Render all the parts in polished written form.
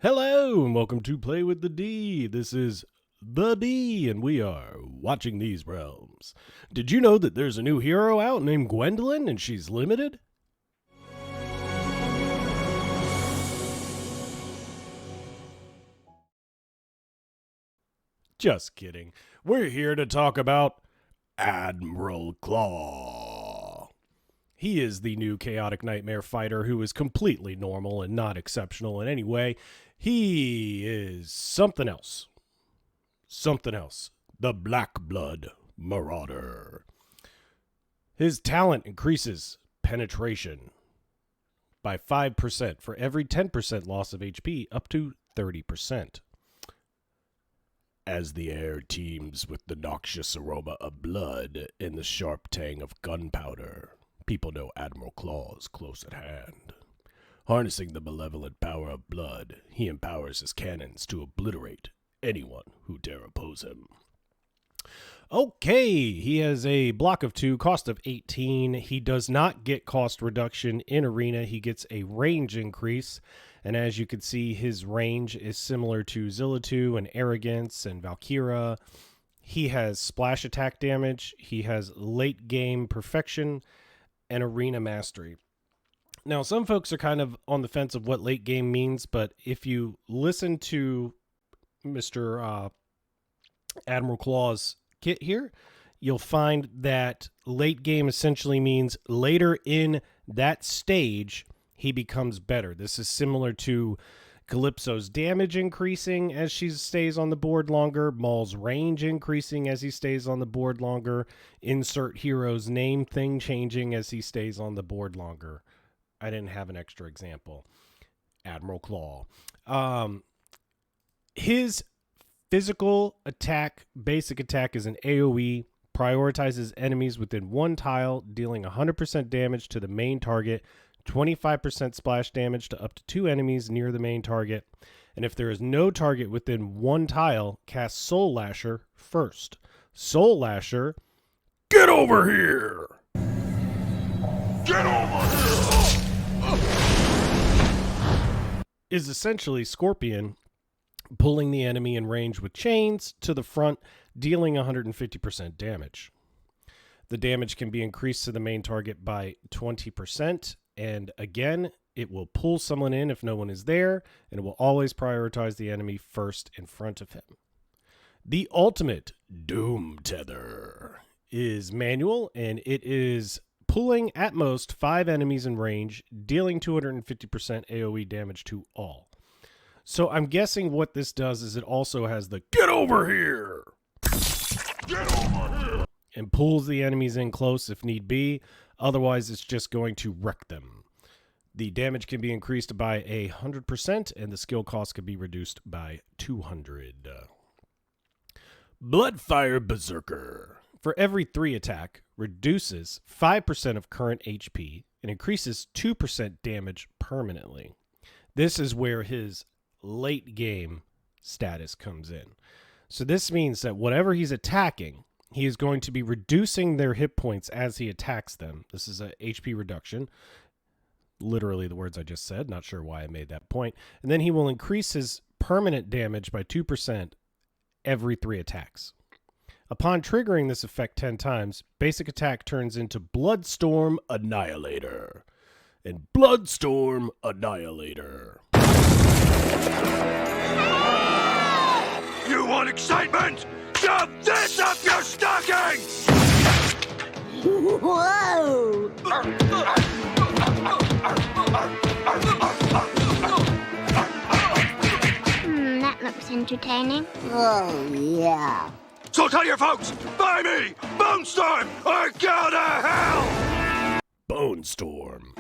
Hello and welcome to Play with the D. This is the D and we are watching these realms. Did you know that there's a new hero out named Gwendolyn and she's limited? Just kidding. We're here to talk about Admiral Claw. He is the new Chaotic Nightmare fighter who is completely normal and not exceptional in any way. He is something else. Something else. The Black Blood Marauder. His talent increases penetration by 5% for every 10% loss of HP up to 30%. As the air teems with the noxious aroma of blood and the sharp tang of gunpowder, people know Admiral Claw is close at hand. Harnessing the malevolent power of blood, he empowers his cannons to obliterate anyone who dare oppose him. Okay, he has a block of 2, cost of 18. He does not get cost reduction in Arena. He gets a range increase. And as you can see, his range is similar to Zillatu and Arrogance and Valkyra. He has splash attack damage. He has late game perfection and Arena mastery. Now, some folks are kind of on the fence of what late game means, but if you listen to Mr. Admiral Claw's kit here, you'll find that late game essentially means later in that stage, he becomes better. This is similar to Calypso's damage increasing as she stays on the board longer, Maul's range increasing as he stays on the board longer, insert hero's name thing changing as he stays on the board longer. I didn't have an extra example. Admiral Claw. His physical attack, basic attack, is an AoE, prioritizes enemies within one tile, dealing 100% damage to the main target, 25% splash damage to up to 2 enemies near the main target, and if there is no target within one tile, cast Soul Lasher first. Soul Lasher, get over here! Get over here! Is essentially Scorpion pulling the enemy in range with chains to the front, dealing 150% damage. The damage can be increased to the main target by 20%, and again, it will pull someone in if no one is there, and it will always prioritize the enemy first in front of him. The ultimate Doom Tether is manual, and it is pulling at most 5 enemies in range, dealing 250% AoE damage to all. So I'm guessing what this does is it also has the get over here! Get over here! And pulls the enemies in close if need be. Otherwise, it's just going to wreck them. The damage can be increased by 100%, and the skill cost can be reduced by 200. Bloodfire Berserker. For every 3 attack, reduces 5% of current HP and increases 2% damage permanently. This is where his late game status comes in. So this means that whatever he's attacking, he is going to be reducing their hit points as he attacks them. This is a HP reduction. Literally the words I just said. Not sure why I made that point. And then he will increase his permanent damage by 2% every 3 attacks. Upon triggering this effect 10 times, basic attack turns into Bloodstorm Annihilator. And Bloodstorm Annihilator. You want excitement? Shove this up your stocking! Whoa! That looks entertaining. Oh, yeah. So tell your folks, buy me, Bone Storm, or go to hell! Bone Storm.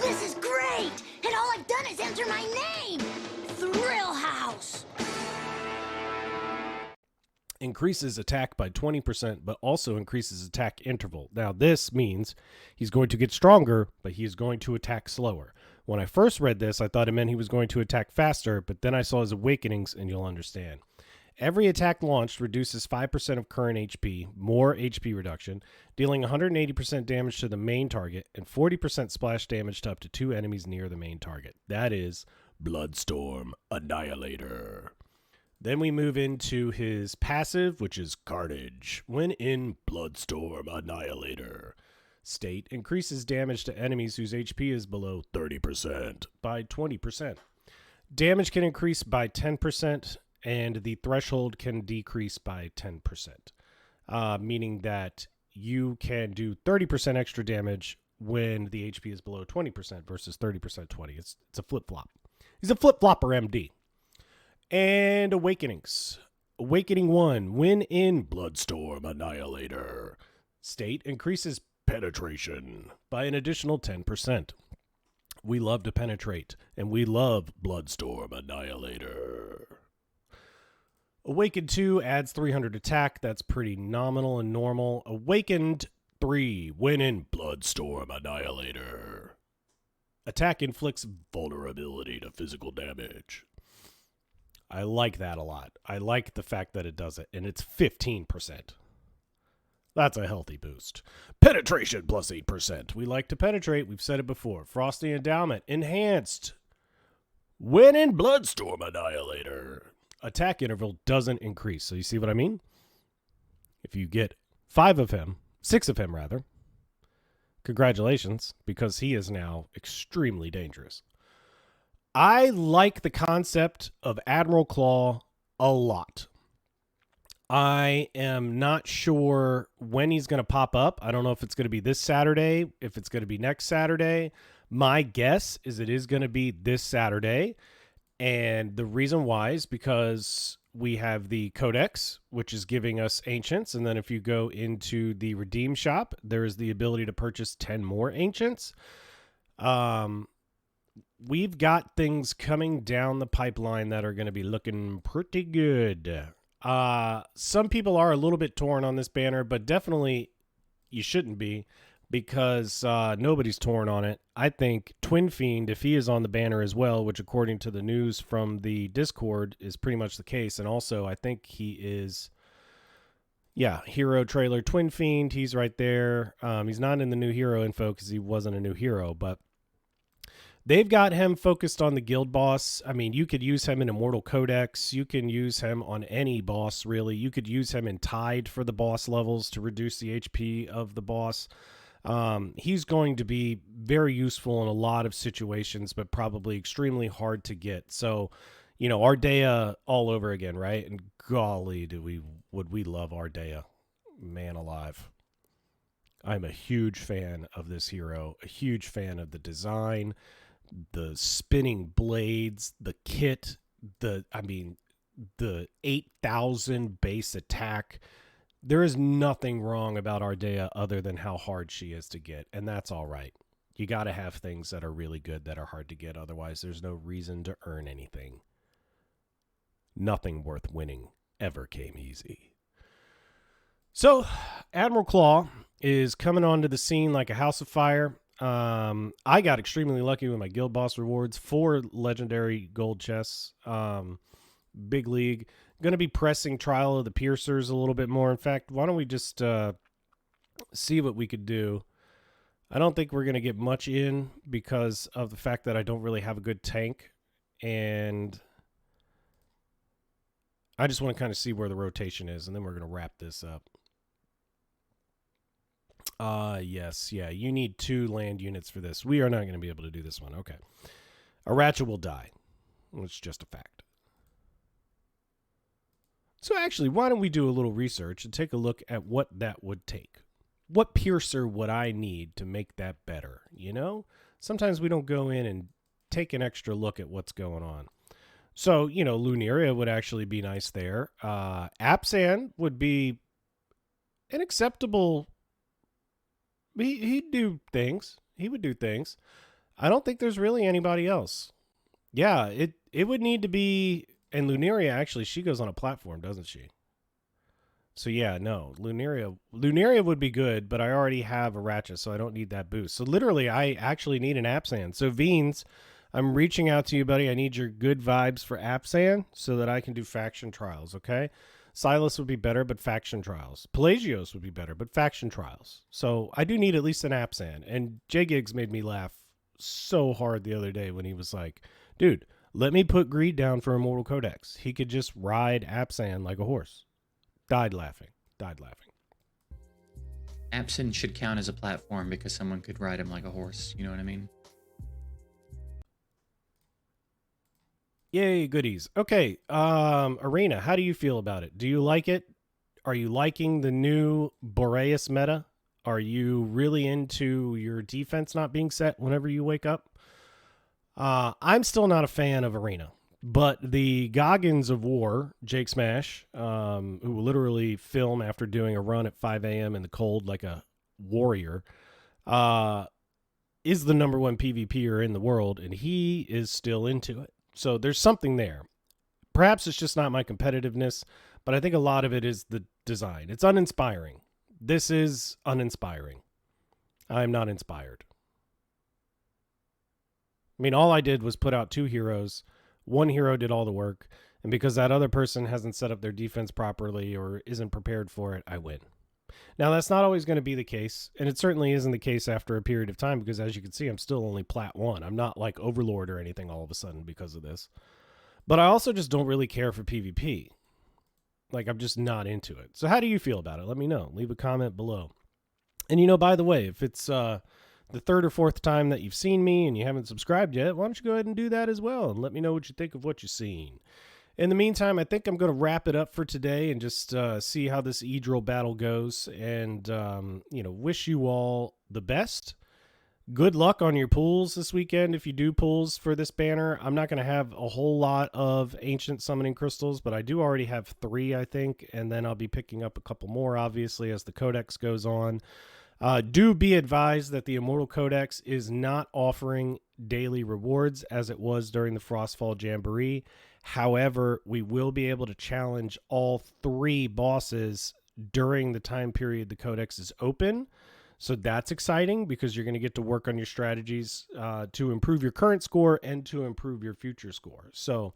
This is great! And all I've done is enter my name! Thrill House! Increases attack by 20%, but also increases attack interval. Now, this means he's going to get stronger, but he is going to attack slower. When I first read this, I thought it meant he was going to attack faster, but then I saw his awakenings, and you'll understand. Every attack launched reduces 5% of current HP, more HP reduction, dealing 180% damage to the main target and 40% splash damage to up to 2 enemies near the main target. That is Bloodstorm Annihilator. Then we move into his passive, which is Carnage. When in Bloodstorm Annihilator, state increases damage to enemies whose HP is below 30% by 20%. Damage can increase by 10%, and the threshold can decrease by 10%, meaning that you can do 30% extra damage when the HP is below 20% versus 30% 20. It's a flip-flop. He's a flip-flopper MD. And Awakenings. Awakening 1. When in Bloodstorm Annihilator, state increases penetration by an additional 10%. We love to penetrate, and we love Bloodstorm Annihilator. Awakened 2 adds 300 attack. That's pretty nominal and normal. Awakened 3. When in Bloodstorm Annihilator, attack inflicts vulnerability to physical damage. I like that a lot. I like the fact that it does it, and it's 15%. That's a healthy boost. Penetration plus 8%. We like to penetrate. We've said it before. Frosty Endowment. Enhanced. When in Bloodstorm Annihilator, attack interval doesn't increase. So you see what I mean? If you get 6 of him rather, congratulations, because he is now extremely dangerous. I like the concept of Admiral Claw a lot. I am not sure when he's going to pop up. I don't know if it's going to be this Saturday, if it's going to be next Saturday. My guess is it is going to be this Saturday. And the reason why is because we have the Codex, which is giving us Ancients. And then if you go into the Redeem shop, there is the ability to purchase 10 more Ancients. We've got things coming down the pipeline that are going to be looking pretty good. Some people are a little bit torn on this banner, but definitely you shouldn't be, because nobody's torn on it. I think Twin Fiend, if he is on the banner as well, which according to the news from the Discord is pretty much the case, and also I think he is, hero trailer Twin Fiend, he's right there. He's not in the new hero info because he wasn't a new hero, but they've got him focused on the guild boss. I mean, you could use him in Immortal Codex. You can use him on any boss, really. You could use him in Tide for the boss levels to reduce the HP of the boss. He's going to be very useful in a lot of situations, but probably extremely hard to get. So, Ardea all over again, right? And golly, would we love Ardea. Man alive. I'm a huge fan of this hero, a huge fan of the design, the spinning blades, the kit, the 8,000 base attack. There is nothing wrong about Ardea other than how hard she is to get, and that's all right. You got to have things that are really good that are hard to get, otherwise there's no reason to earn anything. Nothing worth winning ever came easy. So, Admiral Claw is coming onto the scene like a house of fire. I got extremely lucky with my guild boss rewards, 4 legendary gold chests. Big league. Going to be pressing Trial of the Piercers a little bit more. In fact, why don't we just see what we could do. I don't think we're going to get much in because of the fact that I don't really have a good tank, and I just want to kind of see where the rotation is, and then we're going to wrap this up. Yes, you need 2 land units for this. We are not going to be able to do this one. Okay. Aracha will die. It's just a fact. So actually, why don't we do a little research and take a look at what that would take? What piercer would I need to make that better? Sometimes we don't go in and take an extra look at what's going on. So, Lunaria would actually be nice there. Apsan would be an acceptable. He'd do things. He would do things. I don't think there's really anybody else. Yeah, it would need to be. And Lunaria, actually, she goes on a platform, doesn't she? So, yeah, no. Lunaria would be good, but I already have Aracha, so I don't need that boost. So, literally, I actually need an Apsan. So, Veens, I'm reaching out to you, buddy. I need your good vibes for Apsan so that I can do faction trials, okay? Silas would be better, but faction trials. Pelagios would be better, but faction trials. So, I do need at least an Apsan. And Jgigs made me laugh so hard the other day when he was like, dude, Let me put Greed down for Immortal Codex. He could just ride Absan like a horse. Died laughing. Absent should count as a platform because someone could ride him like a horse. You know what I mean? Yay, goodies. Okay, Arena, how do you feel about it? Do you like it? Are you liking the new Boreas meta? Are you really into your defense not being set whenever you wake up? I'm still not a fan of Arena, but the Goggins of War, Jake Smash, who literally film after doing a run at 5 a.m. in the cold like a warrior, is the #1 PvPer in the world, and he is still into it. So there's something there. Perhaps it's just not my competitiveness, but I think a lot of it is the design. It's uninspiring. This is uninspiring. I'm not inspired. I mean, all I did was put out 2 heroes. One hero did all the work, and because that other person hasn't set up their defense properly or isn't prepared for it, I win. Now, that's not always going to be the case, and it certainly isn't the case after a period of time, because as you can see, I'm still only Plat 1. I'm not like Overlord or anything all of a sudden because of this. But I also just don't really care for PvP. Like, I'm just not into it. So how do you feel about it? Let me know. Leave a comment below. And, you know, by the way, if it's the 3rd or 4th time that you've seen me and you haven't subscribed yet, why don't you go ahead and do that as well and let me know what you think of what you've seen. In the meantime, I think I'm going to wrap it up for today and just see how this Edril battle goes, and wish you all the best. Good luck on your pools this weekend if you do pools for this banner. I'm not going to have a whole lot of ancient summoning crystals, but I do already have 3, I think, and then I'll be picking up a couple more, obviously, as the codex goes on. Do be advised that the Immortal Codex is not offering daily rewards as it was during the Frostfall Jamboree. However, we will be able to challenge all 3 bosses during the time period the Codex is open. So that's exciting because you're going to get to work on your strategies to improve your current score and to improve your future score. So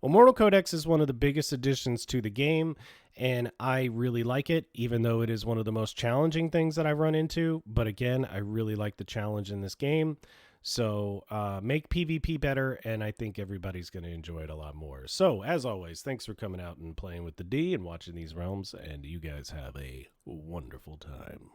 Immortal Codex is one of the biggest additions to the game, and I really like it, even though it is one of the most challenging things that I've run into. But again, I really like the challenge in this game. So make PvP better, and I think everybody's going to enjoy it a lot more. So as always, thanks for coming out and playing with the D and watching these realms, and you guys have a wonderful time.